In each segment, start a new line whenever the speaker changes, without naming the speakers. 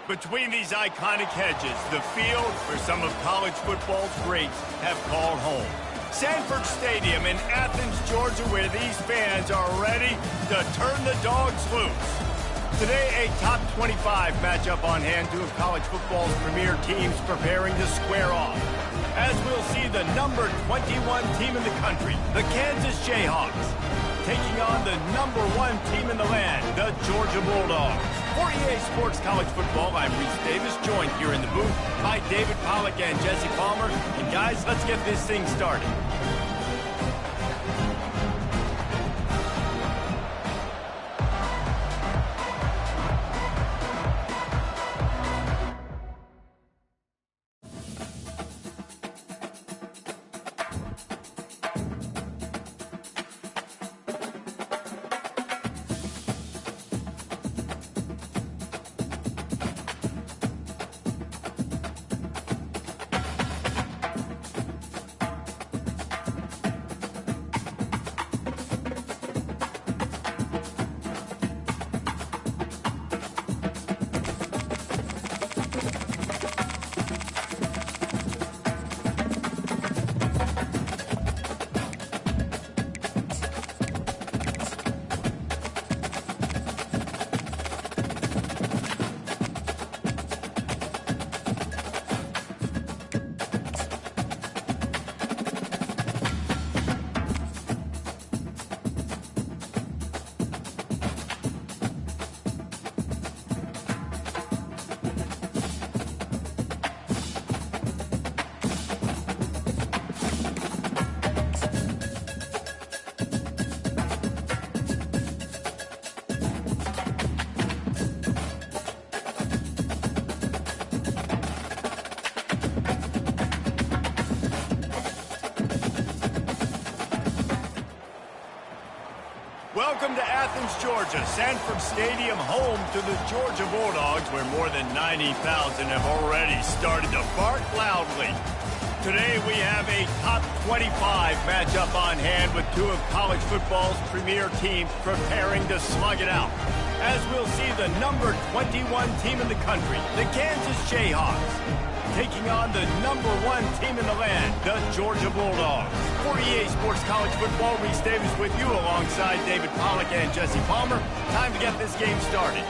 Between these iconic hedges, the field where some of college football's greats have called home. Sanford Stadium in Athens, Georgia, where these fans are ready to turn the dogs loose. Today, a top 25 matchup on hand, two of college football's premier teams preparing to square off. As we'll see the number 21 team in the country, the Kansas Jayhawks, taking on the number 1 team in the land, the Georgia Bulldogs. For EA Sports College Football, I'm Reese Davis, joined here in the booth by David Pollack and Jesse Palmer. And guys, let's get this thing started. Welcome to Athens, Georgia, Sanford Stadium, home to the Georgia Bulldogs, where more than 90,000 have already started to bark loudly. Today we have a top 25 matchup on hand with two of college football's premier teams preparing to slug it out. As we'll see the number 21 team in the country, the Kansas Jayhawks, taking on the number 1 team in the land, the Georgia Bulldogs. For EA Sports College Football, Reese Davis with you alongside David Pollack and Jesse Palmer. Time to get this game started.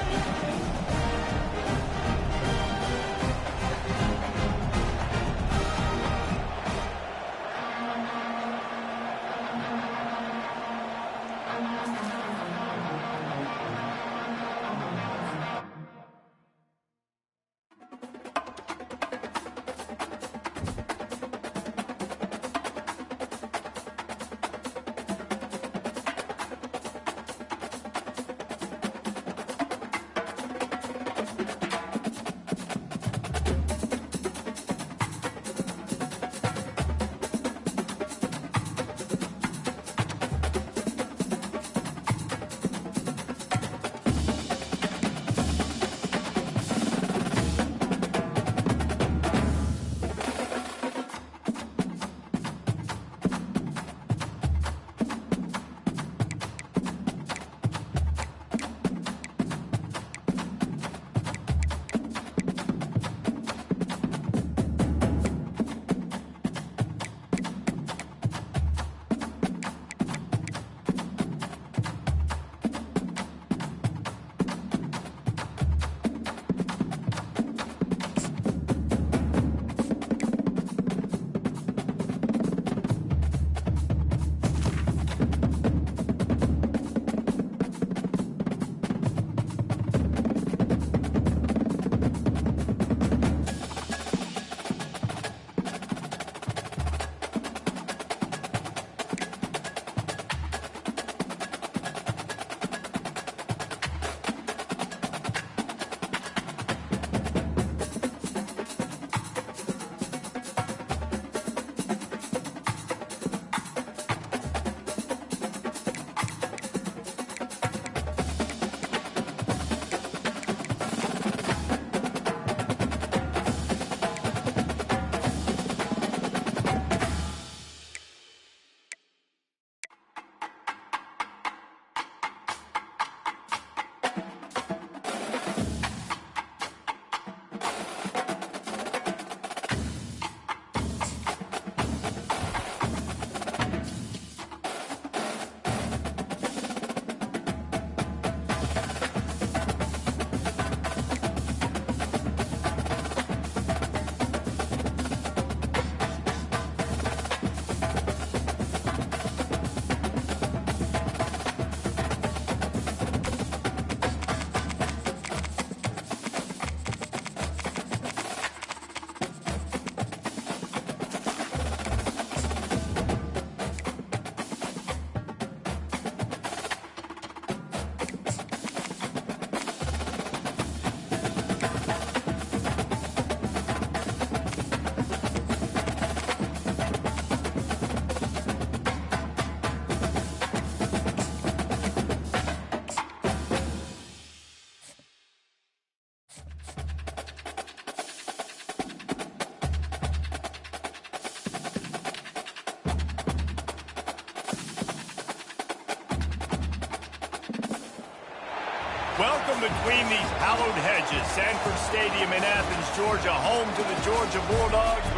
Welcome between these hallowed hedges. Sanford Stadium in Athens, Georgia, home to the Georgia Bulldogs.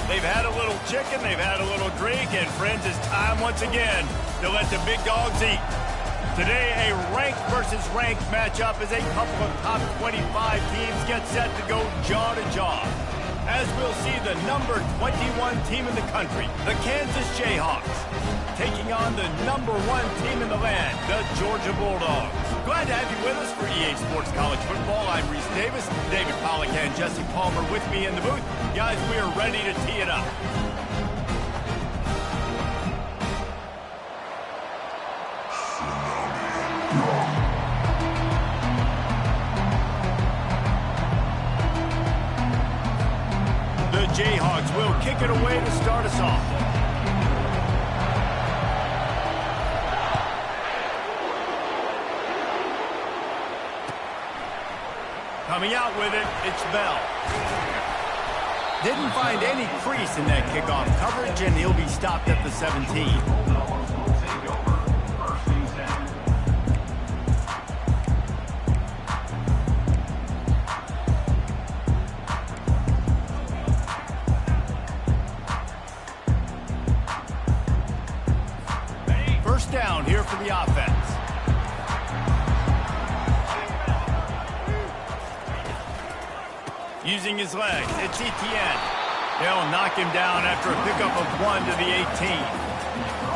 They've had a little chicken, they've had a little drink, and friends, it's time once again to let the big dogs eat. Today, a ranked versus ranked matchup as a couple of top 25 teams get set to go jaw to jaw. As we'll see the number 21 team in the country, the Kansas Jayhawks, taking on the number 1 team in the land, the Georgia Bulldogs. Glad to have you with us for EA Sports College Football. I'm Reese Davis, David Pollack and Jesse Palmer with me in the booth. Guys, we are ready to tee it up. The Jayhawks will kick it away to start us off. Coming out with it, it's Bell. Didn't find any crease in that kickoff coverage, and he'll be stopped at the 17. First down here for the offense. Using his legs, it's Etienne. They'll knock him down after a pickup of 1 to the 18.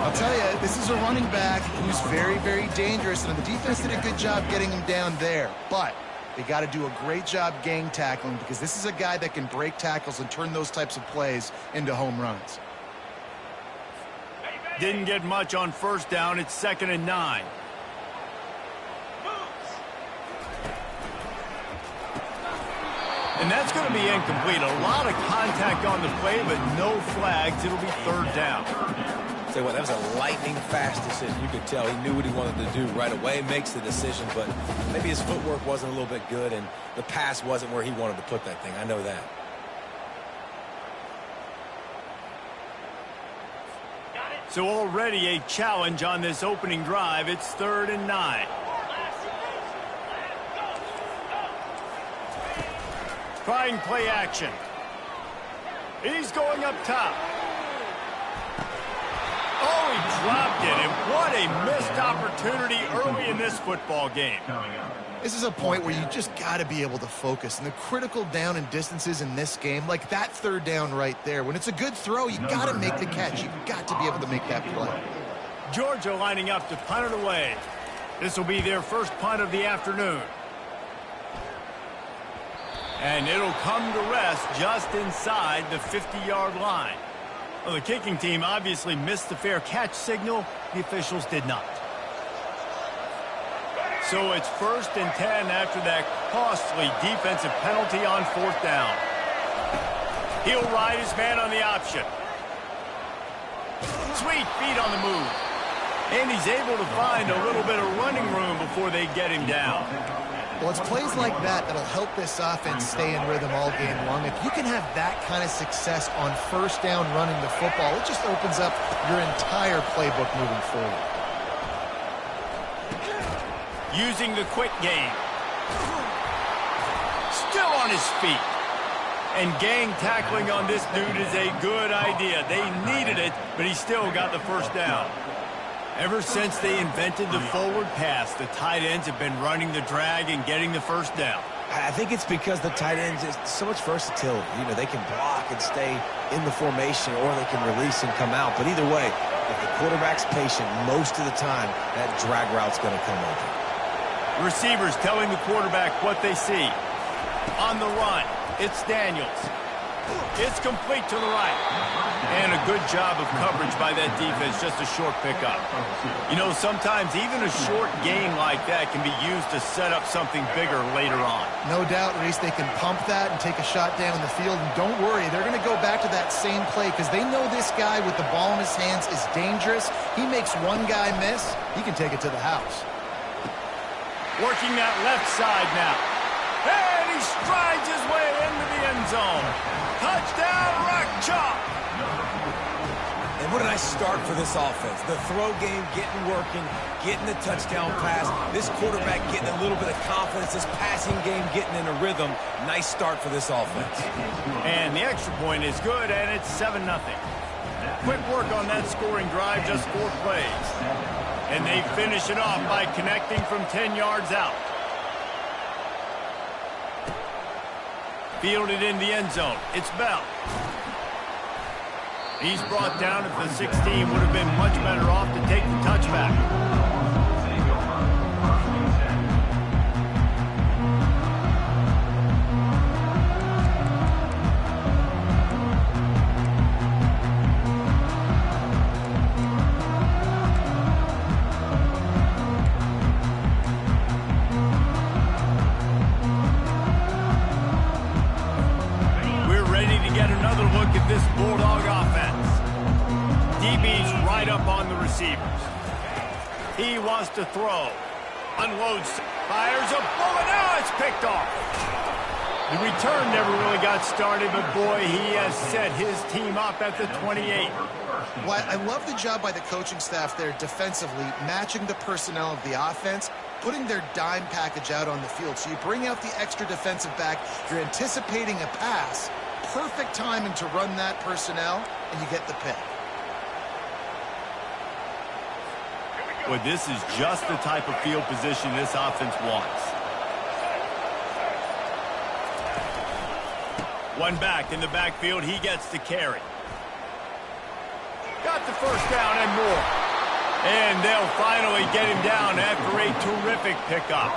I'll tell you, this is a running back who's very, very dangerous, and the defense did a good job getting him down there. But they got to do a great job gang tackling because this is a guy that can break tackles and turn those types of plays into home runs.
Didn't get much on first down. It's 2nd and 9. And that's going to be incomplete. A lot of contact on the play, but no flags. It'll be 3rd down.
Say what, that was a lightning-fast decision. You could tell he knew what he wanted to do right away, makes the decision, but maybe his footwork wasn't a little bit good, and the pass wasn't where he wanted to put that thing. I know that.
So already a challenge on this opening drive. It's 3rd and 9. Trying play action. He's going up top. Oh, he dropped it, and what a missed opportunity early in this football game.
This is a point where you just got to be able to focus. And the critical down and distances in this game, like that 3rd down right there, when it's a good throw, you got to make the catch. You've got to be able to make that play.
Georgia lining up to punt it away. This will be their first punt of the afternoon. And it'll come to rest just inside the 50-yard line. Well, the kicking team obviously missed the fair catch signal. The officials did not. So it's 1st and 10 after that costly defensive penalty on 4th down. He'll ride his man on the option. Sweet feet on the move. And he's able to find a little bit of running room before they get him down.
Well, it's plays like that that'll help this offense stay in rhythm all game long. If you can have that kind of success on 1st down running the football, it just opens up your entire playbook moving forward.
Using the quick game. Still on his feet. And gang tackling on this dude is a good idea. They needed it, but he still got the 1st down. Ever since they invented the forward pass, the tight ends have been running the drag and getting the 1st down.
I think it's because the tight ends is so much versatility. You know, they can block and stay in the formation, or they can release and come out. But either way, if the quarterback's patient most of the time, that drag route's going to come open.
Receivers telling the quarterback what they see. On the run, it's Daniels. It's complete to the right. And a good job of coverage by that defense, just a short pickup. You know, sometimes even a short gain like that can be used to set up something bigger later on.
No doubt, Reese, they can pump that and take a shot down the field. And don't worry, they're going to go back to that same play because they know this guy with the ball in his hands is dangerous. He makes one guy miss, he can take it to the house.
Working that left side now. And he strides his way into the end zone. Touchdown, Rock Chalk.
And what a nice start for this offense. The throw game getting working, getting the touchdown pass. This quarterback getting a little bit of confidence. This passing game getting in a rhythm. Nice start for this offense.
And the extra point is good, and it's 7-0. Quick work on that scoring drive, just 4 plays. And they finish it off by connecting from 10 yards out. Fielded in the end zone. It's Bell. He's brought down at the 16. Would have been much better off to take the touchback. This Bulldog offense. DB's right up on the receivers. He wants to throw. Unloads. Fires a bullet. Now it's picked off. The return never really got started, but boy, he has set his team up at the 28.
Well, I love the job by the coaching staff there defensively, matching the personnel of the offense, putting their dime package out on the field. So you bring out the extra defensive back, you're anticipating a pass, perfect timing to run that personnel, and you get the pick.
Well, this is just the type of field position this offense wants. One back in the backfield, he gets the carry. Got the first down and more. And they'll finally get him down after a terrific pickup.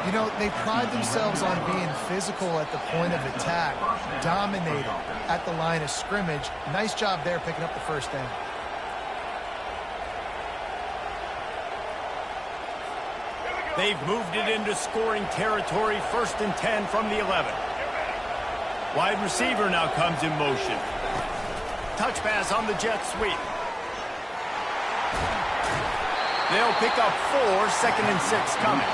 You know, they pride themselves on being physical at the point of attack, dominating at the line of scrimmage. Nice job there picking up the first down.
They've moved it into scoring territory, 1st and 10 from the 11. Wide receiver now comes in motion. Touch pass on the jet sweep. They'll pick up 4, 2nd and 6 coming.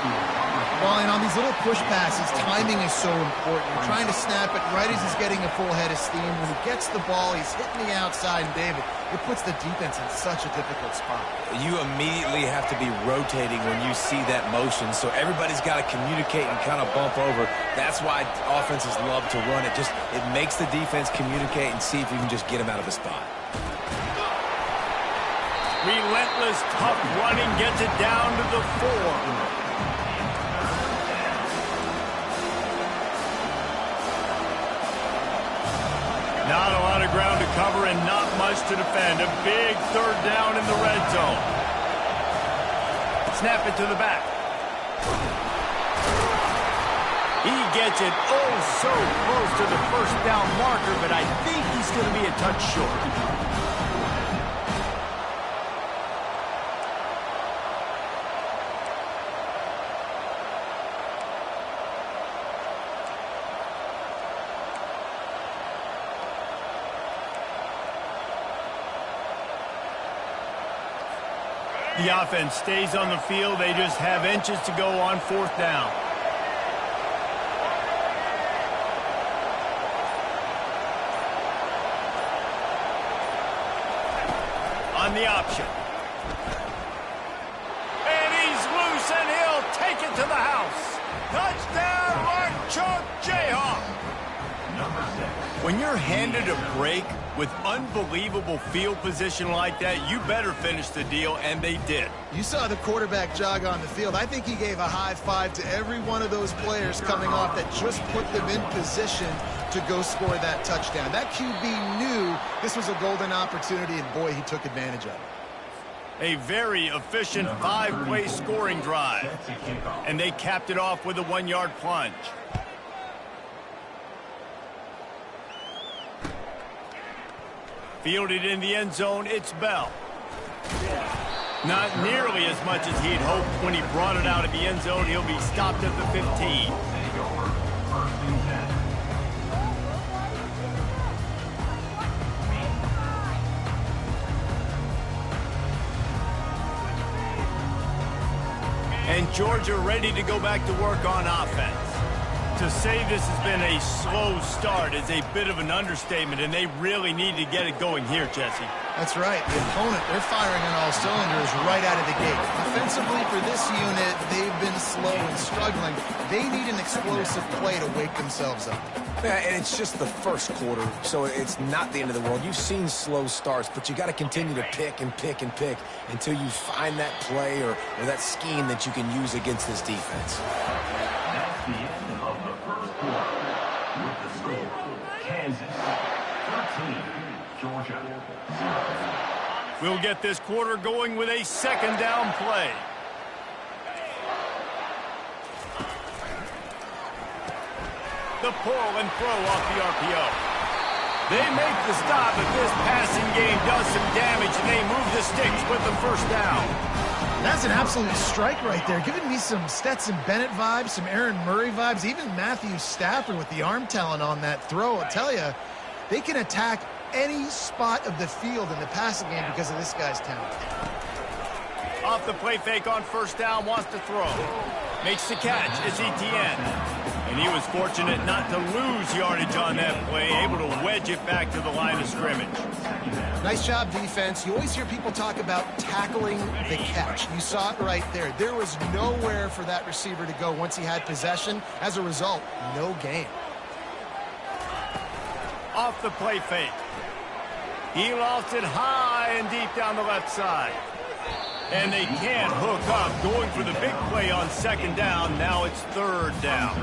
Well, and on these little push passes, timing is so important. You're trying to snap it right as he's getting a full head of steam. When he gets the ball, he's hitting the outside, and David, it puts the defense in such a difficult spot.
You immediately have to be rotating when you see that motion, so everybody's got to communicate and kind of bump over. That's why offenses love to run it. It makes the defense communicate and see if you can just get him out of a spot.
Relentless, tough running gets it down to the 4. Not a lot of ground to cover and not much to defend. A big 3rd down in the red zone. Snap it to the back. He gets it so close to the 1st down marker, but I think he's going to be a touch short. The offense stays on the field. They just have inches to go on 4th down. On the option. And he's loose, and he'll take it to the house. Touchdown, Mark Jayhawk. When you're handed a break with unbelievable field position like that, you better finish the deal, and they did.
You saw the quarterback jog on the field. I think he gave a high five to every one of those players coming off that just put them in position to go score that touchdown. That QB knew this was a golden opportunity, and boy, he took advantage of it.
A very efficient 5-play scoring drive. And they capped it off with a 1-yard plunge. Fielded in the end zone, it's Bell. Not nearly as much as he'd hoped when he brought it out of the end zone. He'll be stopped at the 15. And Georgia ready to go back to work on offense. To say this has been a slow start is a bit of an understatement, and they really need to get it going here, Jesse.
That's right. The opponent, they're firing on all cylinders right out of the gate. Offensively for this unit, they've been slow and struggling. They need an explosive play to wake themselves up.
Yeah, and it's just the first quarter, so it's not the end of the world. You've seen slow starts, but you got to continue to pick and pick and pick until you find that play or that scheme that you can use against this defense.
That's the end of the first quarter. With the score, Kansas 13, Georgia 0.
We'll get this quarter going with a second down play. The pull and throw off the RPO. They make the stop, but this passing game does some damage, and they move the sticks with the first down.
That's an absolute strike right there, giving me some Stetson Bennett vibes, some Aaron Murray vibes, even Matthew Stafford with the arm talent on that throw. I'll tell you, they can attack any spot of the field in the passing game because of this guy's talent.
Off the play fake on first down, wants to throw. Makes the catch, it's Etienne. And he was fortunate not to lose yardage on that play, able to wedge it back to the line of scrimmage.
Nice job, defense. You always hear people talk about tackling the catch. You saw it right there. There was nowhere for that receiver to go once he had possession. As a result, no gain.
Off the play fake. He lost it high and deep down the left side. And they can't hook up, going for the big play on second down. Now it's third down.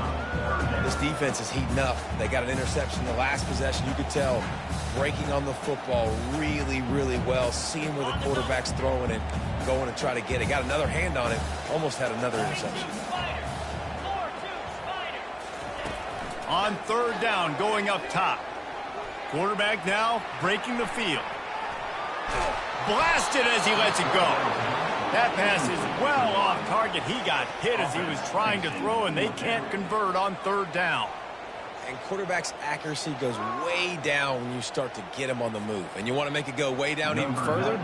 This defense is heating up. They got an interception the last possession. You could tell breaking on the football really, really well, seeing where the quarterback's throwing it, going to try to get it. Got another hand on it, almost had another interception.
On third down, going up top. Quarterback now breaking the field. Blasted as he lets it go. That pass is well off target. He got hit as he was trying to throw, and they can't convert on third down.
And quarterback's accuracy goes way down when you start to get him on the move. And you want to make it go way down even further?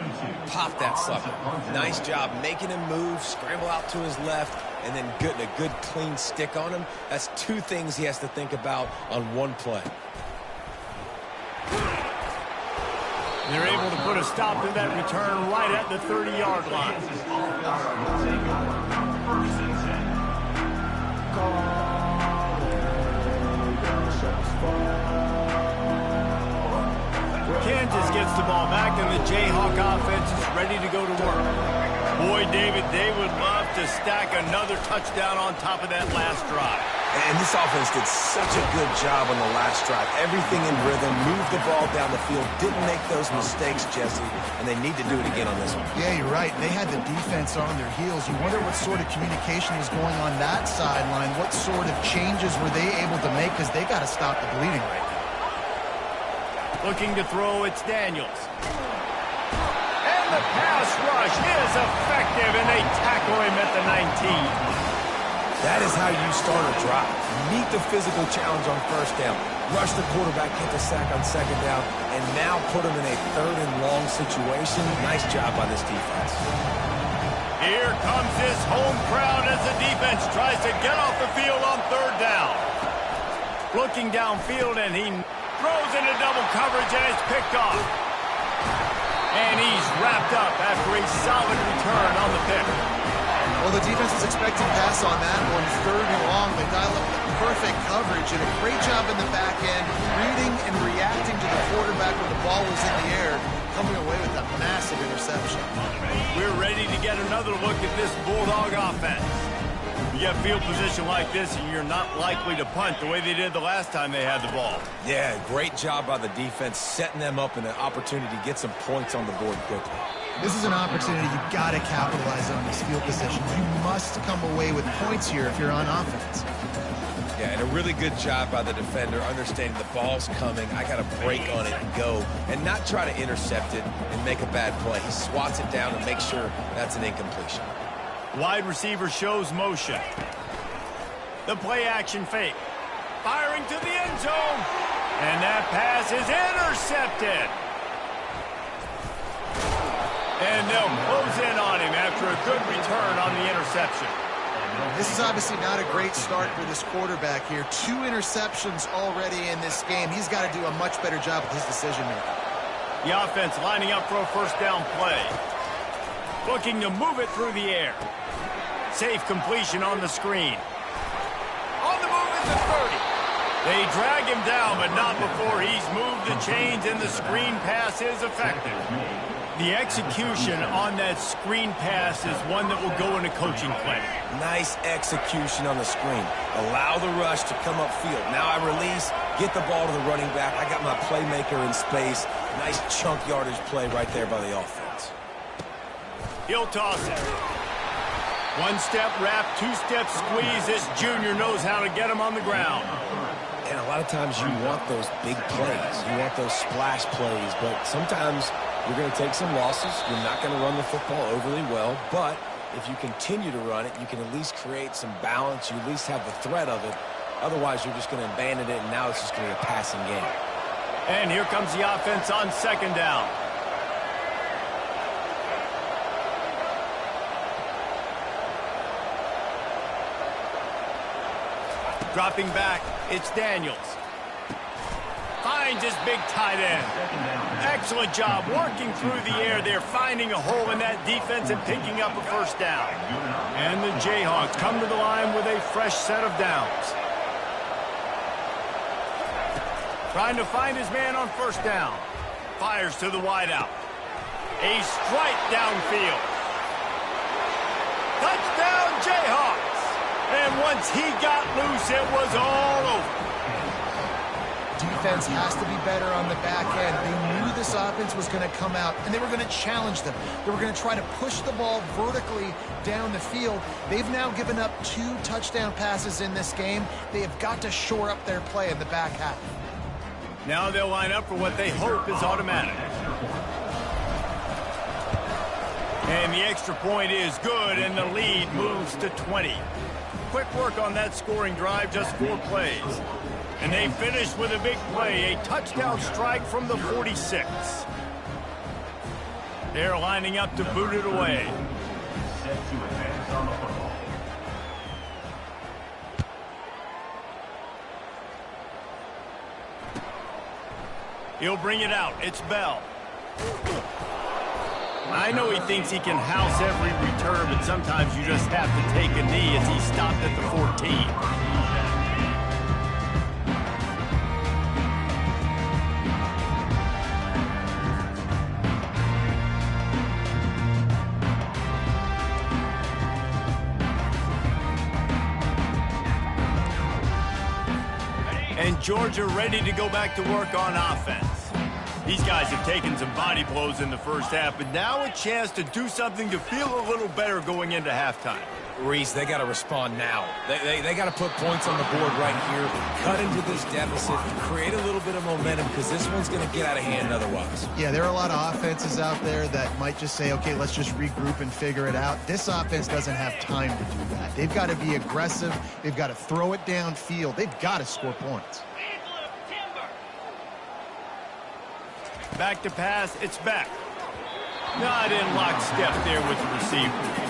Pop that sucker. Nice job making him move, scramble out to his left, and then getting a good clean stick on him. That's two things he has to think about on one play.
They're able to put a stop to that return right at the 30-yard line. Kansas gets the ball back, and the Jayhawk offense is ready to go to work. Boy, David, they would love to stack another touchdown on top of that last drive.
And this offense did such a good job on the last drive. Everything in rhythm, moved the ball down the field, didn't make those mistakes, Jesse, and they need to do it again on this one.
Yeah, you're right. They had the defense on their heels. You wonder what sort of communication was going on that sideline. What sort of changes were they able to make, because they got to stop the bleeding right now.
Looking to throw, it's Daniels. And the pass rush is effective, and they tackle him at the 19.
That is how you start a drive. Meet the physical challenge on first down. Rush the quarterback, get the sack on second down, and now put him in a third and long situation. Nice job by this defense.
Here comes this home crowd as the defense tries to get off the field on third down. Looking downfield, and he throws into double coverage, and it's picked off. And he's wrapped up after a solid return on the pick.
Well, the defense is expecting pass on that one. Third and long. They dial up the perfect coverage and a great job in the back end, reading and reacting to the quarterback when the ball was in the air, coming away with a massive interception.
We're ready to get another look at this Bulldog offense. You get field position like this, and you're not likely to punt the way they did the last time they had the ball.
Yeah, great job by the defense, setting them up in an opportunity to get some points on the board quickly.
This is an opportunity you've got to capitalize on this field position. You must come away with points here if you're on offense.
Yeah, and a really good job by the defender, understanding the ball's coming. I got to break on it and go, and not try to intercept it and make a bad play. He swats it down and makes sure that's an incompletion.
Wide receiver shows motion. The play action fake. Firing to the end zone. And that pass is intercepted. And they'll close in on him after a good return on the interception.
This is obviously not a great start for this quarterback here. 2 interceptions already in this game. He's got to do a much better job with his decision-making.
The offense lining up for a first down play. Looking to move it through the air. Safe completion on the screen. On the move is the 30. They drag him down, but not before he's moved the chains, and the screen pass is effective. The execution on that screen pass is one that will go in a coaching clinic.
Nice execution on the screen. Allow the rush to come upfield. Now I release, get the ball to the running back. I got my playmaker in space. Nice chunk yardage play right there by the offense.
He'll toss it. 1-step wrap, 2-step squeeze. This junior knows how to get him on the ground.
And a lot of times you want those big plays. You want those splash plays, but sometimes you're going to take some losses. You're not going to run the football overly well, but if you continue to run it, you can at least create some balance. You at least have the threat of it. Otherwise, you're just going to abandon it, and now it's just going to be a passing game.
And here comes the offense on second down. Dropping back, it's Daniels. Finds his big tight end. Excellent job working through the air there, finding a hole in that defense and picking up a first down. And the Jayhawks come to the line with a fresh set of downs. Trying to find his man on first down. Fires to the wideout. A strike downfield. Touchdown Jayhawks! And once he got loose, it was all over.
Defense has to be better on the back end. They knew this offense was going to come out, and they were going to challenge them. They were going to try to push the ball vertically down the field. They've now given up 2 touchdown passes in this game. They have got to shore up their play in the back half.
Now they'll line up for what they hope is automatic. And the extra point is good, and the lead moves to 20. Quick work on that scoring drive, just 4 plays. And they finish with a big play, a touchdown strike from the 46. They're lining up to boot it away.
Set to advance on the football.
He'll bring it out. It's Bell. I know he thinks he can house every return, but sometimes you just have to take a knee as he stopped at the 14. And Georgia ready to go back to work on offense. These guys have taken some body blows in the first half, but now a chance to do something to feel a little better going into halftime.
Reese, they got to respond now. They got to put points on the board right here, cut into this deficit, create a little bit of momentum, because this one's going to get out of hand otherwise.
Yeah, there are a lot of offenses out there that might just say, okay, let's just regroup and figure it out. This offense doesn't have time to do that. They've got to be aggressive. They've got to throw it downfield. They've got to score points.
Back to pass, it's back. Not in lockstep there with the receiver.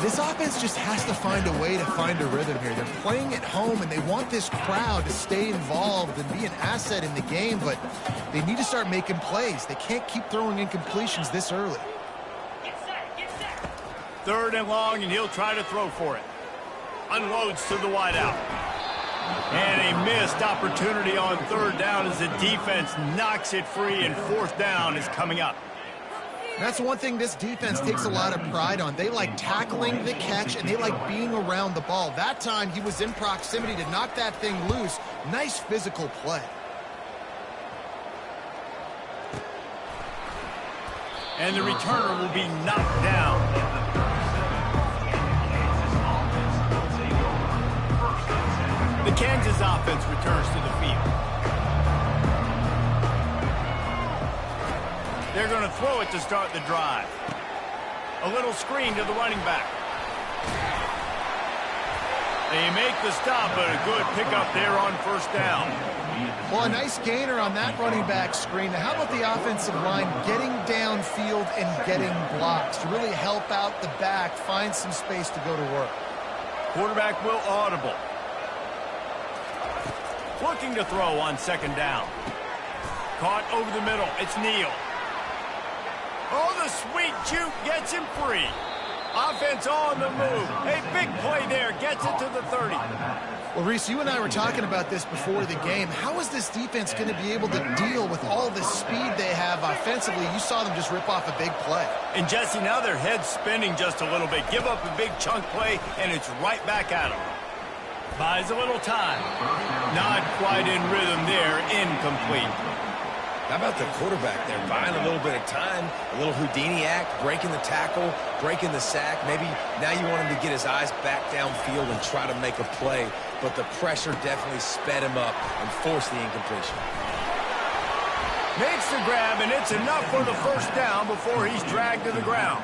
This offense just has to find a way to find a rhythm here. They're playing at home, and they want this crowd to stay involved and be an asset in the game, but they need to start making plays. They can't keep throwing incompletions this early.
Third and long, and he'll try to throw for it. Unloads to the wideout. And a missed opportunity on third down as the defense knocks it free, and fourth down is coming up.
That's one thing this defense takes a lot of pride on. They like tackling the catch, and they like being around the ball. That time, he was in proximity to knock that thing loose. Nice physical play.
And the returner will be knocked down. The Kansas offense returns to the field. They're going to throw it to start the drive. A little screen to the running back. They make the stop, but a good pickup there on first down.
Well, a nice gainer on that running back screen. Now, how about the offensive line getting downfield and getting blocks to really help out the back, find some space to go to work?
Quarterback will audible. Looking to throw on second down. Caught over the middle. It's Neal. Oh, the sweet juke gets him free. Offense on the move. A big play there. Gets it to the 30.
Well, Reese, you and I were talking about this before the game. How is this defense going to be able to deal with all the speed they have offensively? You saw them just rip off a big play.
And, Jesse, now their head's spinning just a little bit. Give up a big chunk play, and it's right back at them. Buys a little time. Not quite in rhythm there. Incomplete.
How about the quarterback there, buying a little bit of time, a little Houdini act, breaking the tackle, breaking the sack. Maybe now you want him to get his eyes back downfield and try to make a play, but the pressure definitely sped him up and forced the incompletion.
Makes the grab, and it's enough for the first down before he's dragged to the ground.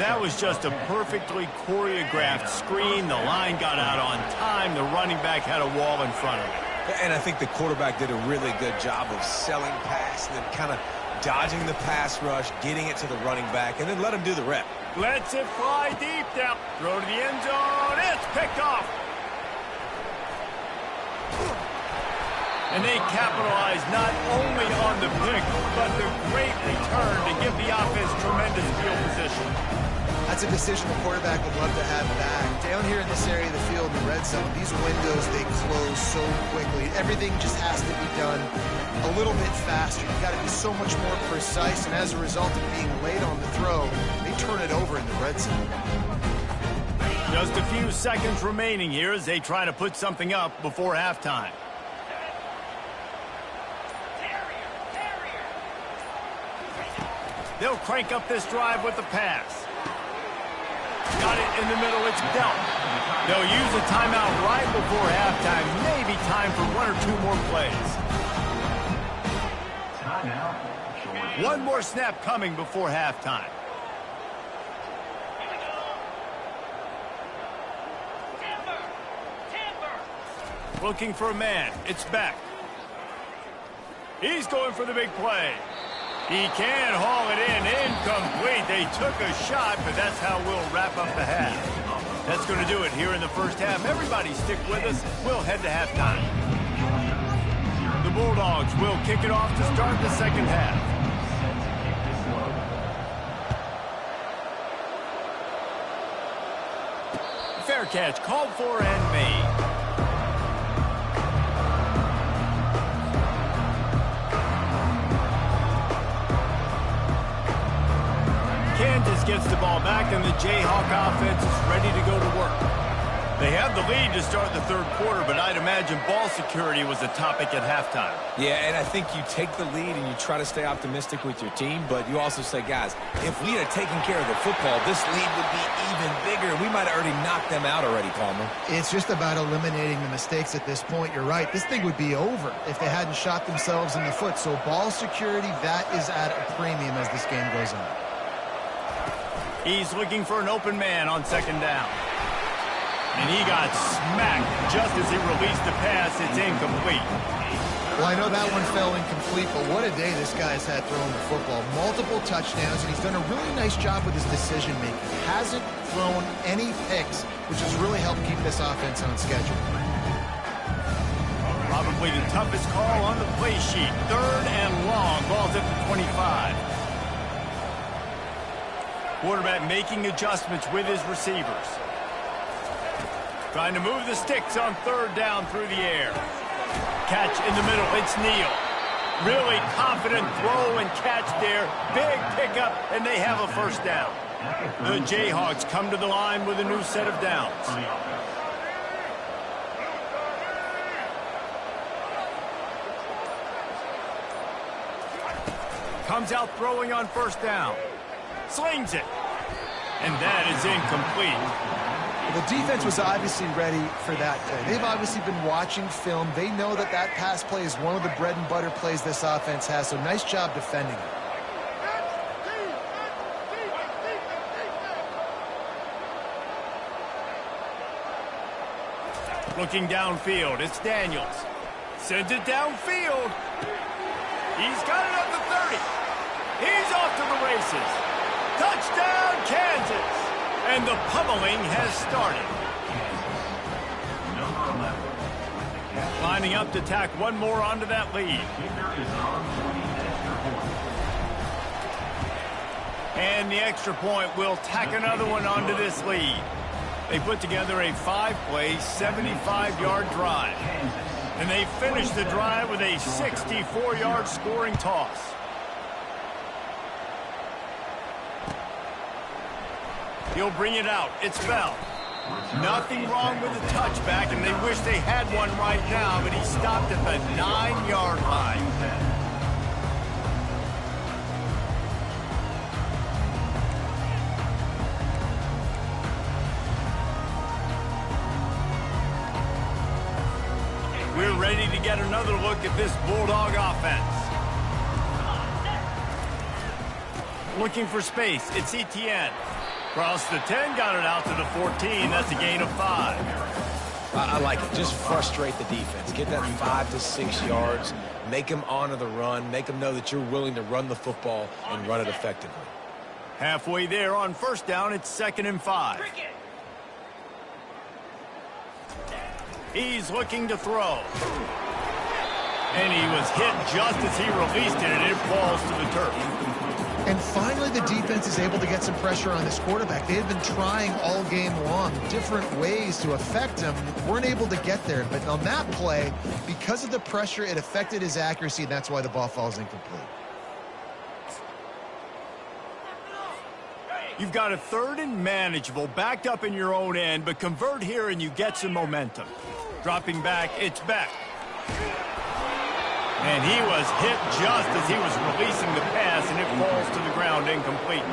That was just a perfectly choreographed screen. The line got out on time. The running back had a wall in front of him.
And I think the quarterback did a really good job of selling pass and then kind of dodging the pass rush, getting it to the running back, and then let him do the rep.
Lets it fly deep down. Throw to the end zone. It's picked off. And they capitalize not only on the pick, but the great return to give the offense tremendous field position.
That's a decision the quarterback would love to have back. Down here in this area of the field in the red zone, these windows, they close so quickly. Everything just has to be done a little bit faster. You've got to be so much more precise, and as a result of being late on the throw, they turn it over in the red zone.
Just a few seconds remaining here as they try to put something up before halftime. They'll crank up this drive with the pass. Got it in the middle. It's dealt. They'll use a timeout right before halftime. Maybe time for one or two more plays. One more snap coming before halftime. Looking for a man. It's Beck. He's going for the big play. He can haul it in. Incomplete. They took a shot, but that's how we'll wrap up the half. That's going to do it here in the first half. Everybody stick with us. We'll head to halftime. The Bulldogs will kick it off to start the second half. Fair catch called for and made. Kansas gets the ball back, and the Jayhawk offense is ready to go to work. They have the lead to start the third quarter, but I'd imagine ball security was a topic at halftime.
Yeah, and I think you take the lead and you try to stay optimistic with your team, but you also say, guys, if we had taken care of the football, this lead would be even bigger. We might have already knocked them out already, Palmer.
It's just about eliminating the mistakes at this point. You're right. This thing would be over if they hadn't shot themselves in the foot. So ball security, that is at a premium as this game goes on.
He's looking for an open man on second down. And he got smacked just as he released the pass. It's incomplete.
Well, I know that one fell incomplete, but what a day this guy's had throwing the football. Multiple touchdowns, and he's done a really nice job with his decision-making. Hasn't thrown any picks, which has really helped keep this offense on schedule.
Probably the toughest call on the play sheet. Third and long. Ball's at the 25. Quarterback making adjustments with his receivers. Trying to move the sticks on third down through the air. Catch in the middle. It's Neal. Really confident throw and catch there. Big pickup, and they have a first down. The Jayhawks come to the line with a new set of downs. Comes out throwing on first down. Slings it. And that is incomplete.
The defense was obviously ready for that play. They've obviously been watching film. They know that that pass play is one of the bread and butter plays this offense has, so nice job defending it.
Looking downfield, it's Daniels. Sends it downfield. He's got it at the 30. He's off to the races. Touchdown, Kansas! And the pummeling has started. Lining up to tack one more onto that lead.
Kicker is on for the extra point.
And the extra point will tack another one onto this lead. They put together a 5-play, 75-yard drive. And they finish the drive with a 64-yard scoring toss. He'll bring it out. It's Bell. Nothing wrong with the touchback, and they wish they had one right now, but he stopped at the 9-yard line. We're ready to get another look at this Bulldog offense. Looking for space. It's Etienne. Cross the 10, got it out to the 14. That's a gain of 5.
I like it. Just frustrate the defense. Get that 5 to 6 yards. Make them honor the run. Make them know that you're willing to run the football and run it effectively.
Halfway there on first down, it's 2nd and 5. He's looking to throw. And he was hit just as he released it, and it falls to the turf.
And finally, the defense is able to get some pressure on this quarterback. They had been trying all game long, different ways to affect him. Weren't able to get there. But on that play, because of the pressure, it affected his accuracy, and that's why the ball falls incomplete.
You've got a 3rd and manageable, backed up in your own end, but convert here and you get some momentum. Dropping back, it's Beck. And he was hit just as he was releasing the pass, and it falls to the ground incomplete.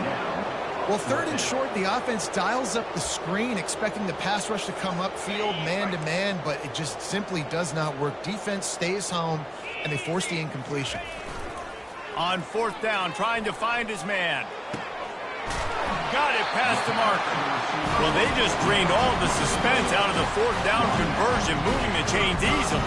Well, 3rd and short, the offense dials up the screen, expecting the pass rush to come upfield man-to-man, but it just simply does not work. Defense stays home, and they force the incompletion.
On 4th down, trying to find his man. Got it past the marker. Well, they just drained all the suspense out of the 4th down conversion, moving the chains easily.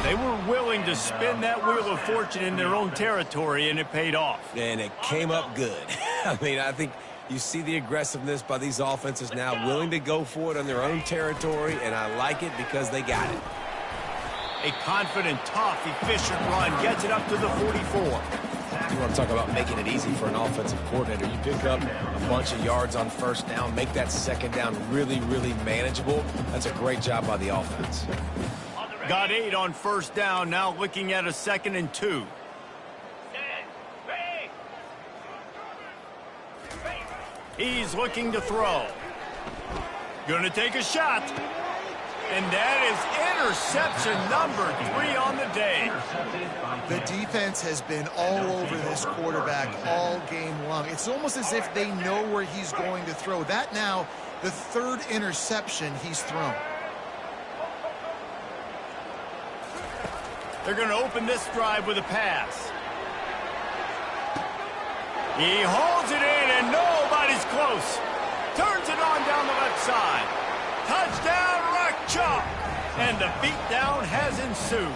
They were willing to spin that wheel of fortune in their own territory, and it paid off.
And it came up good. I mean, I think you see the aggressiveness by these offenses now, willing to go for it on their own territory, and I like it because they got it.
A confident, tough, efficient run gets it up to the 44.
You want to talk about making it easy for an offensive coordinator. You pick up a bunch of yards on first down, make that 2nd down really, really manageable. That's a great job by the offense.
Got 8 on first down, now looking at a 2nd and 2. He's looking to throw. Gonna take a shot. And that is interception number 3 on the day.
The defense has been all over this quarterback all game long. It's almost as if they know where he's going to throw. That now, the 3rd interception he's thrown.
They're going to open this drive with a pass. He holds it in, and nobody's close. Turns it on down the left side. Touchdown, Rock Chalk. And the beatdown has ensued.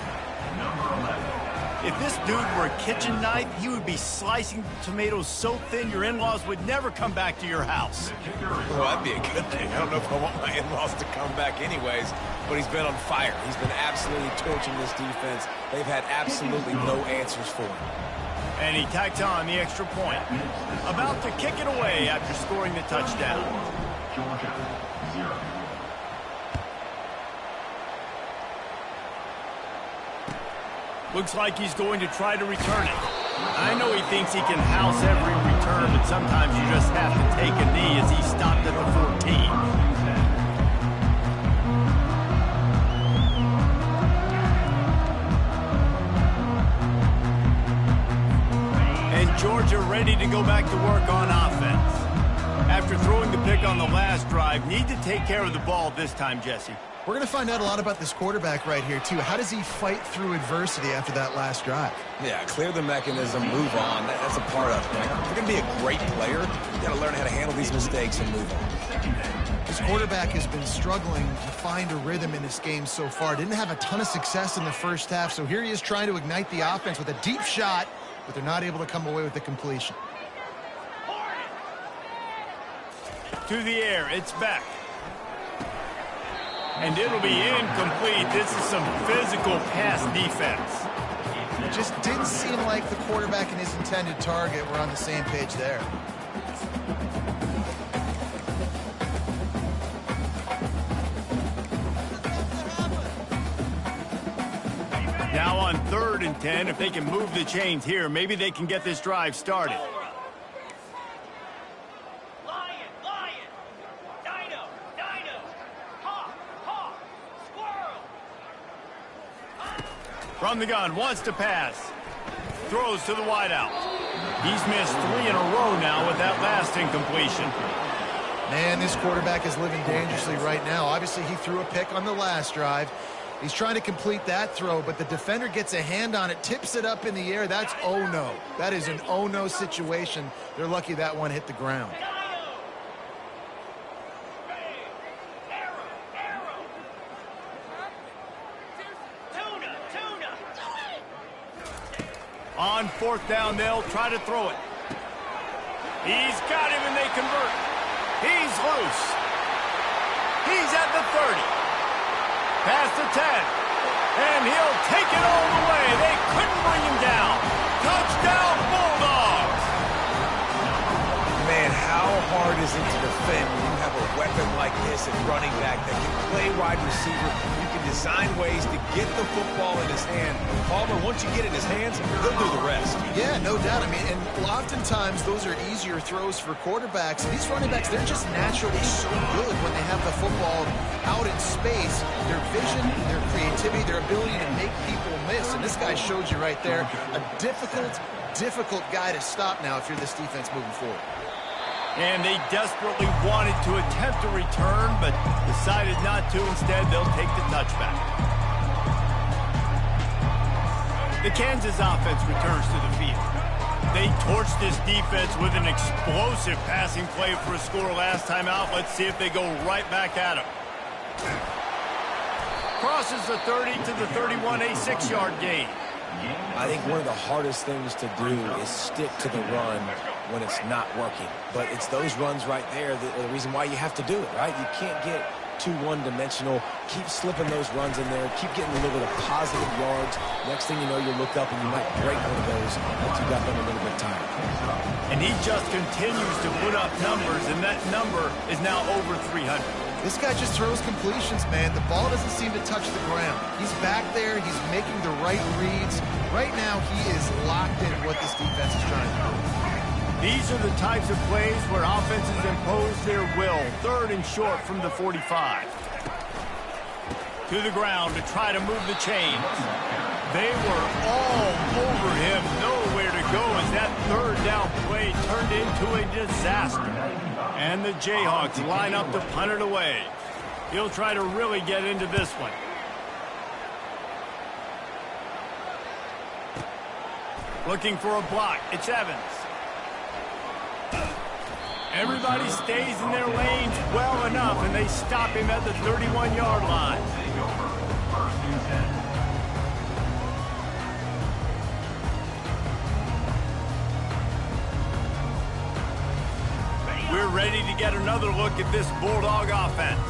If this dude were a kitchen knife, he would be slicing tomatoes so thin your in-laws would never come back to your house.
Well, that'd be a good thing. I don't know if I want my in-laws to come back anyways, but he's been on fire. He's been absolutely torching this defense. They've had absolutely no answers for him.
And he tacks on the extra point. About to kick it away after scoring the touchdown.
Georgia, 0.
Looks like he's going to try to return it. I know he thinks he can house every return, but sometimes you just have to take a knee as he stopped at the 14. And Georgia ready to go back to work on offense. After throwing the pick on the last drive, need to take care of the ball this time, Jesse.
We're going to find out a lot about this quarterback right here, too. How does he fight through adversity after that last drive?
Yeah, clear the mechanism, move on. That's a part of it. If you're going to be a great player, you got to learn how to handle these mistakes and move on.
This quarterback has been struggling to find a rhythm in this game so far. Didn't have a ton of success in the first half, so here he is trying to ignite the offense with a deep shot, but they're not able to come away with the completion.
To the air, it's back. And it'll be incomplete. This is some physical pass defense.
It just didn't seem like the quarterback and his intended target were on the same page there.
Now on 3rd and 10, if they can move the chains here, maybe they can get this drive started. From the gun, wants to pass. Throws to the wideout. He's missed 3 in a row now with that last incompletion.
Man, this quarterback is living dangerously right now. Obviously, he threw a pick on the last drive. He's trying to complete that throw, but the defender gets a hand on it, tips it up in the air. That's oh-no. That is an oh-no situation. They're lucky that one hit the ground.
On 4th down, they'll try to throw it. He's got him, and they convert. He's loose. He's at the 30. Past the 10. And he'll take it all the way. They couldn't bring him down. Touchdown, Bulldogs!
Man, how hard is it to defend when you have a weapon like this at running back that can play wide receiver? You can design ways to get the football in his hand. Palmer, once you get it in his hands, he'll do the rest.
Yeah, no doubt. I mean, and oftentimes those are easier throws for quarterbacks. These running backs, they're just naturally so good when they have the football out in space. Their vision, their creativity, their ability to make people miss. And this guy showed you right there, a difficult guy to stop now if you're this defense moving forward.
And they desperately wanted to attempt a return, but decided not to. Instead, they'll take the touchback. The Kansas offense returns to the field. They torched this defense with an explosive passing play for a score last time out. Let's see if they go right back at him. Crosses the 30 to the 31, a 6-yard gain.
I think one of the hardest things to do is stick to the run when it's not working. But it's those runs right there that are the reason why you have to do it, right? You can't get too one-dimensional. Keep slipping those runs in there. Keep getting a little bit of positive yards. Next thing you know, you look up and you might break one of those once you got them a little bit tired.
And he just continues to put up numbers, and that number is now over 300.
This guy just throws completions, man. The ball doesn't seem to touch the ground. He's back there. He's making the right reads. Right now, he is locked in what this defense is trying to do.
These are the types of plays where offenses impose their will. 3rd and short from the 45. To the ground to try to move the chains. They were all over him. Nowhere to go as that 3rd down play turned into a disaster. And the Jayhawks line up to punt it away. He'll try to really get into this one. Looking for a block. It's Evans. Everybody stays in their lanes well enough, and they stop him at the 31-yard line. We're ready to get another look at this Bulldog offense.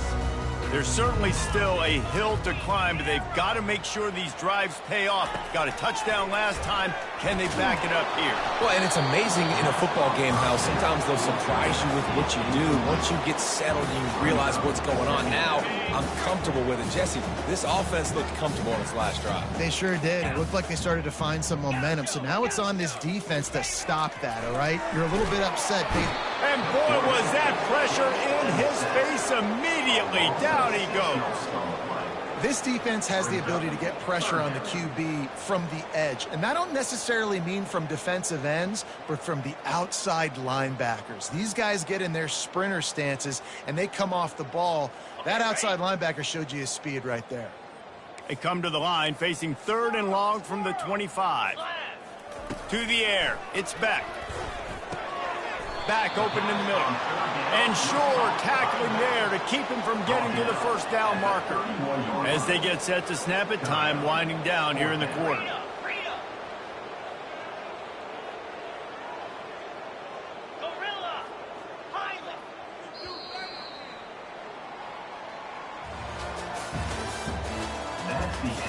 There's certainly still a hill to climb, but they've got to make sure these drives pay off. Got a touchdown last time. Can they back it up here?
Well, and it's amazing in a football game how sometimes they'll surprise you with what you do. Once you get settled and you realize what's going on, now I'm comfortable with it. Jesse, this offense looked comfortable on its last drive.
They sure did. It looked like they started to find some momentum. So now it's on this defense to stop that, all right? You're a little bit upset.
And boy, was that pressure in his face immediately. Down he goes.
This defense has the ability to get pressure on the QB from the edge. And that don't necessarily mean from defensive ends, but from the outside linebackers. These guys get in their sprinter stances, and they come off the ball. That outside linebacker showed you his speed right there.
They come to the line, facing 3rd and long from the 25. To the air. It's Beck. Back open in the middle. And Shore tackling there to keep him from getting to the 1st down marker. As they get set to snap it, time winding down here in the quarter.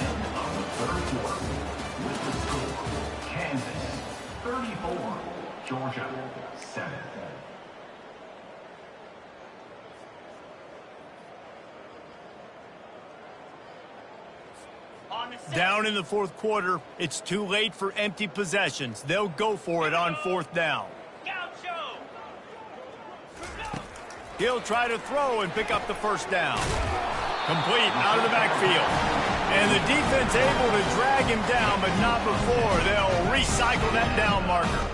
end of the third quarter. With the score, Kansas 34, Georgia 7.
Down in the fourth quarter, it's too late for empty possessions. They'll go for it on fourth down. He'll try to throw and pick up the first down. Complete out of the backfield. And the defense able to drag him down, but not before. They'll recycle that down marker.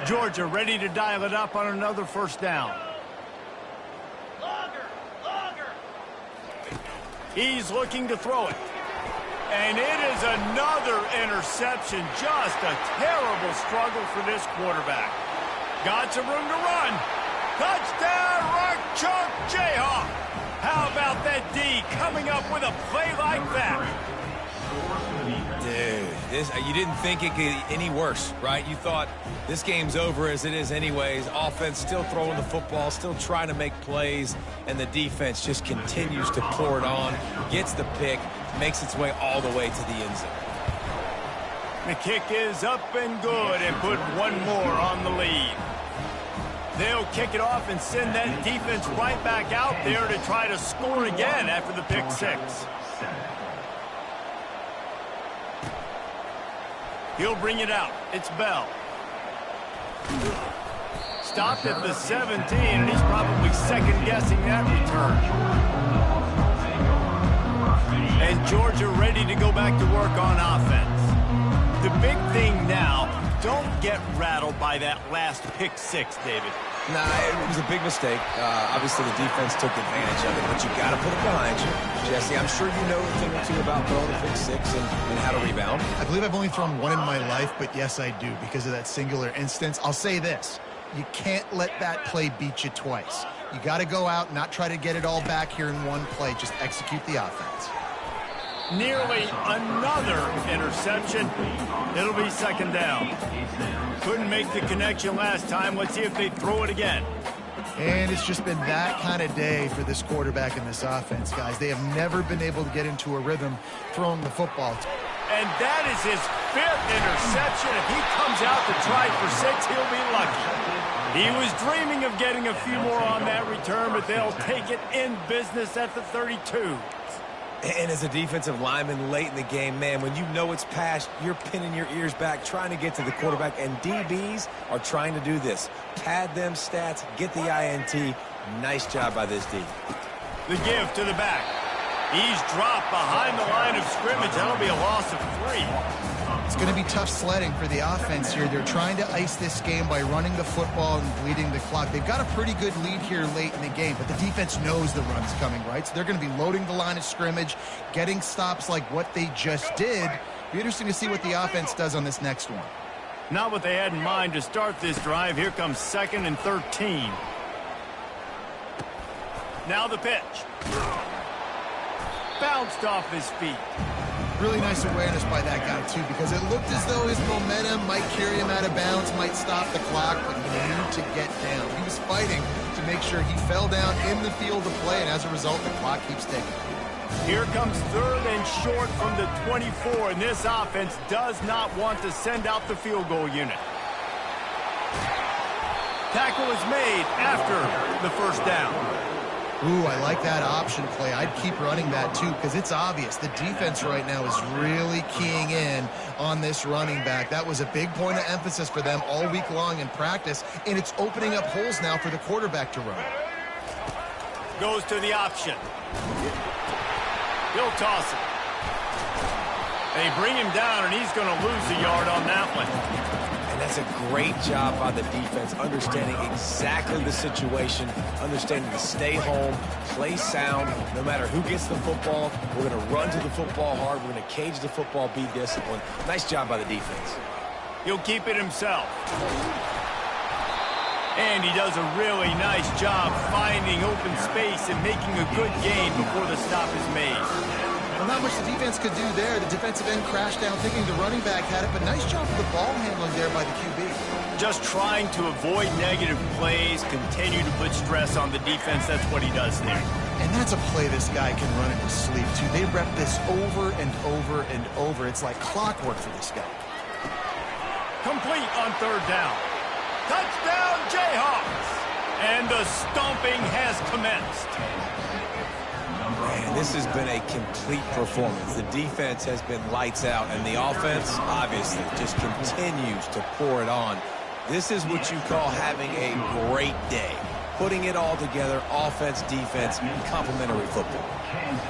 Georgia ready to dial it up on another first down. He's looking to throw it. And it is another interception. Just a terrible struggle for this quarterback. Got some room to run. Touchdown, Rock Chalk Jayhawk. How about that D coming up with a play like that?
Dude, you didn't think it could get any worse, right? You thought this game's over as it is anyways. Offense still throwing the football, still trying to make plays, and the defense just continues to pour it on, gets the pick, makes its way all the way to the end zone.
The kick is up and good and put one more on the lead. They'll kick it off and send that defense right back out there to try to score again after the pick six. He'll bring it out. It's Bell. Stopped at the 17, and he's probably second-guessing that return. And Georgia ready to go back to work on offense. The big thing now, don't get rattled by that last pick six, David.
Nah, it was a big mistake. Obviously, the defense took advantage of it, but you got to put it behind you. Jesse, I'm sure you know a thing or two about throwing a pick six and how to rebound.
I believe I've only thrown one in my life, but yes, I do because of that singular instance. I'll say this. You can't let that play beat you twice. You got to go out and not try to get it all back here in one play. Just execute the offense.
Nearly another interception. It'll be second down. Couldn't make the connection last time. Let's see if they throw it again.
And it's just been that kind of day for this quarterback and this offense, guys. They have never been able to get into a rhythm throwing the football.
And that is his fifth interception. If he comes out to try for six, he'll be lucky. He was dreaming of getting a few more on that return, but they'll take it in business at the 32.
And as a defensive lineman late in the game, man, when you know it's past, you're pinning your ears back, trying to get to the quarterback, and DBs are trying to do this. Pad them stats, get the INT. Nice job by this D.
The give to the back. He's dropped behind the line of scrimmage. That'll be a loss of 3.
It's going to be tough sledding for the offense here. They're trying to ice this game by running the football and bleeding the clock. They've got a pretty good lead here late in the game, but the defense knows the run's coming, right? So they're going to be loading the line of scrimmage, getting stops like what they just did. Be interesting to see what the offense does on this next one.
Not what they had in mind to start this drive. Here comes 2nd and 13. Now the pitch. Bounced off his feet.
Really nice awareness by that guy, too, because it looked as though his momentum might carry him out of bounds, might stop the clock, but he knew to get down. He was fighting to make sure he fell down in the field of play, and as a result, the clock keeps ticking.
Here comes 3rd and short from the 24, and this offense does not want to send out the field goal unit. Tackle is made after the first down.
Ooh, I like that option play. I'd keep running that, too, because it's obvious. The defense right now is really keying in on this running back. That was a big point of emphasis for them all week long in practice, and it's opening up holes now for the quarterback to run.
Goes to the option. He'll toss it. They bring him down, and he's going to lose a yard on that one.
And that's a great job by the defense, understanding exactly the situation, understanding to stay home, play sound. No matter who gets the football, we're going to run to the football hard. We're going to cage the football, be disciplined. Nice job by the defense.
He'll keep it himself. And he does a really nice job finding open space and making a good gain before the stop is made.
Well, not much the defense could do there. The defensive end crashed down thinking the running back had it, but nice job for the ball handling there by the QB.
Just trying to avoid negative plays, continue to put stress on the defense. That's what he does there.
And that's a play this guy can run in his sleep, too. They rep this over and over and over. It's like clockwork for this guy.
Complete on third down. Touchdown, Jayhawks! And the stomping has commenced.
Man, this has been a complete performance. The defense has been lights out, and the offense, obviously, just continues to pour it on. This is what you call having a great day. Putting it all together, offense, defense, complementary football.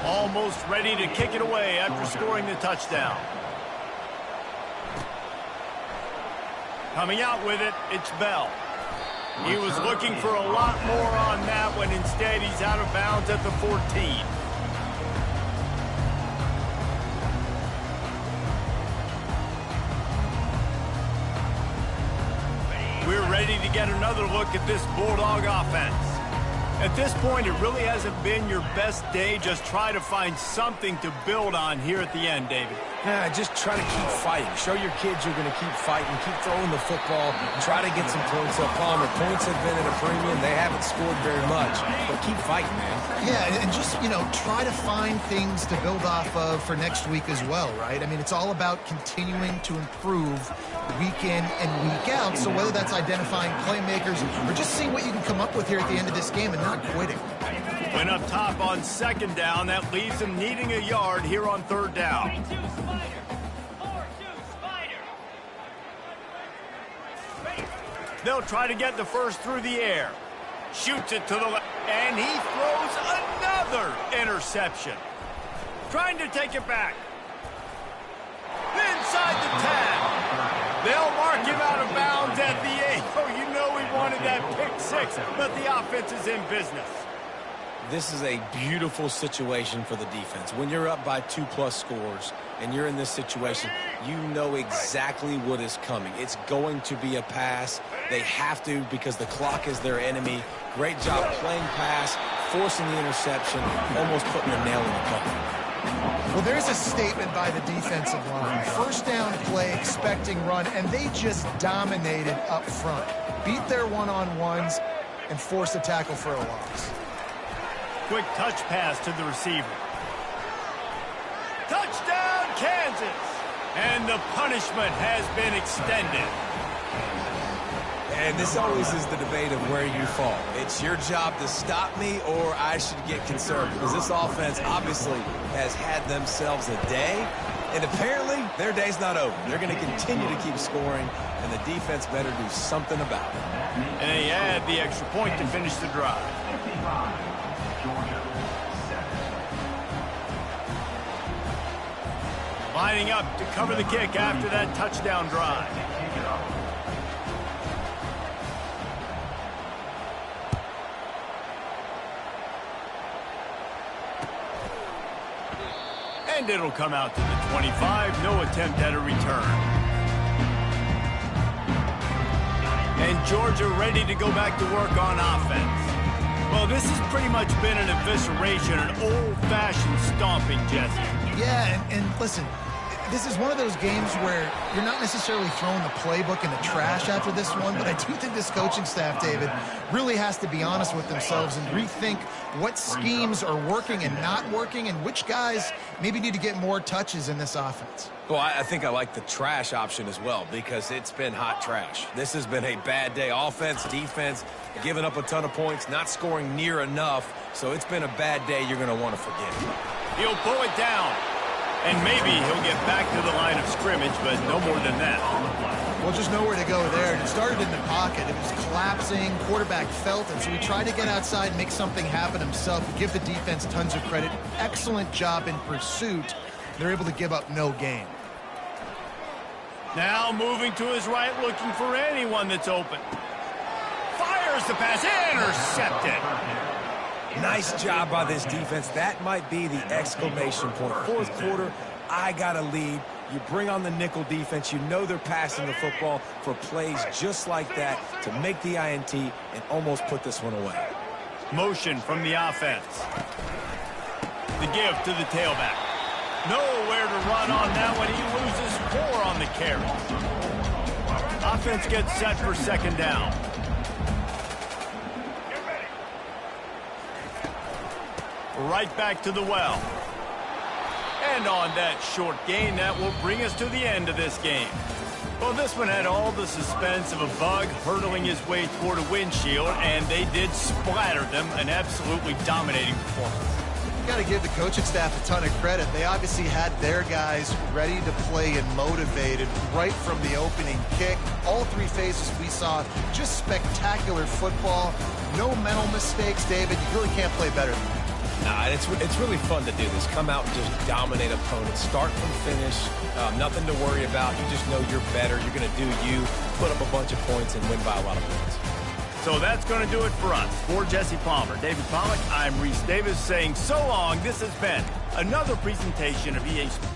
Almost ready to kick it away after scoring the touchdown. Coming out with it, it's Bell. He was looking for a lot more on that when instead he's out of bounds at the 14. We're ready to get another look at this Bulldog offense. At this point, it really hasn't been your best day. Just try to find something to build on here at the end, David.
Yeah, just try to keep fighting. Show your kids you're going to keep fighting. Keep throwing the football. Try to get some points up. Palmer, points have been at a premium. They haven't scored very much, but keep fighting, man.
Yeah, and just, try to find things to build off of for next week as well, right? I mean, it's all about continuing to improve week in and week out. So whether that's identifying playmakers or just seeing what you can come up with here at the end of this game and not quitting.
Went up top on second down. That leaves him needing a yard here on third down. They'll try to get the first through the air. Shoots it to the left, and he throws another interception. Trying to take it back. Inside the 10. They'll mark him out of bounds at the 8. Oh, you know he wanted that pick 6, but the offense is in business.
This is a beautiful situation for the defense. When you're up by 2+ scores and you're in this situation, you know exactly what is coming. It's going to be a pass. They have to because the clock is their enemy. Great job playing pass, forcing the interception, almost putting a nail in the coffin.
Well, there's a statement by the defensive line. First down play, expecting run, and they just dominated up front. Beat their one-on-ones and forced a tackle for a loss.
Quick touch pass to the receiver. Touchdown, Kansas! And the punishment has been extended.
And this always is the debate of where you fall. It's your job to stop me or I should get concerned because this offense obviously has had themselves a day, and apparently their day's not over. They're going to continue to keep scoring, and the defense better do something about it.
And they add the extra point to finish the drive. Lining up to cover the kick after that touchdown drive. And it'll come out to the 25. No attempt at a return. And Georgia ready to go back to work on offense. Well, this has pretty much been an evisceration, an old-fashioned stomping, Jesse.
Yeah, and listen, this is one of those games where you're not necessarily throwing the playbook in the trash after this one, but I do think this coaching staff, David, really has to be honest with themselves and rethink what schemes are working and not working and which guys maybe need to get more touches in this offense.
Well, I think I like the trash option as well because it's been hot trash. This has been a bad day. Offense, defense, giving up a ton of points, not scoring near enough. So it's been a bad day you're going to want to forget.
He'll pull it down. And maybe he'll get back to the line of scrimmage, but no more than that.
Well, just nowhere to go there. It started in the pocket. It was collapsing. Quarterback felt it, so he tried to get outside, make something happen himself. Give the defense tons of credit. Excellent job in pursuit. They're able to give up no gain.
Now moving to his right, looking for anyone that's open. Fires the pass, intercepted.
Nice job by this defense. That might be the exclamation point. Fourth quarter, I got a lead. You bring on the nickel defense. You know they're passing the football for plays just like that to make the INT and almost put this one away.
Motion from the offense. The give to the tailback. Nowhere to run on that one. He loses 4 on the carry. Offense gets set for second down. right back to the well. And on that short gain, that will bring us to the end of this game. Well, this one had all the suspense of a bug hurtling his way toward a windshield, and they did splatter them, an absolutely dominating performance.
You got to give the coaching staff a ton of credit. They obviously had their guys ready to play and motivated right from the opening kick. All three phases we saw, just spectacular football. No mental mistakes, David. You really can't play better than that.
Nah, it's really fun to do this. Come out and just dominate opponents. Start from finish. Nothing to worry about. You just know you're better. You're going to do you, put up a bunch of points, and win by a lot of points.
So that's going to do it for us. For Jesse Palmer, David Pollack, I'm Reese Davis saying so long. This has been another presentation of EA Sports.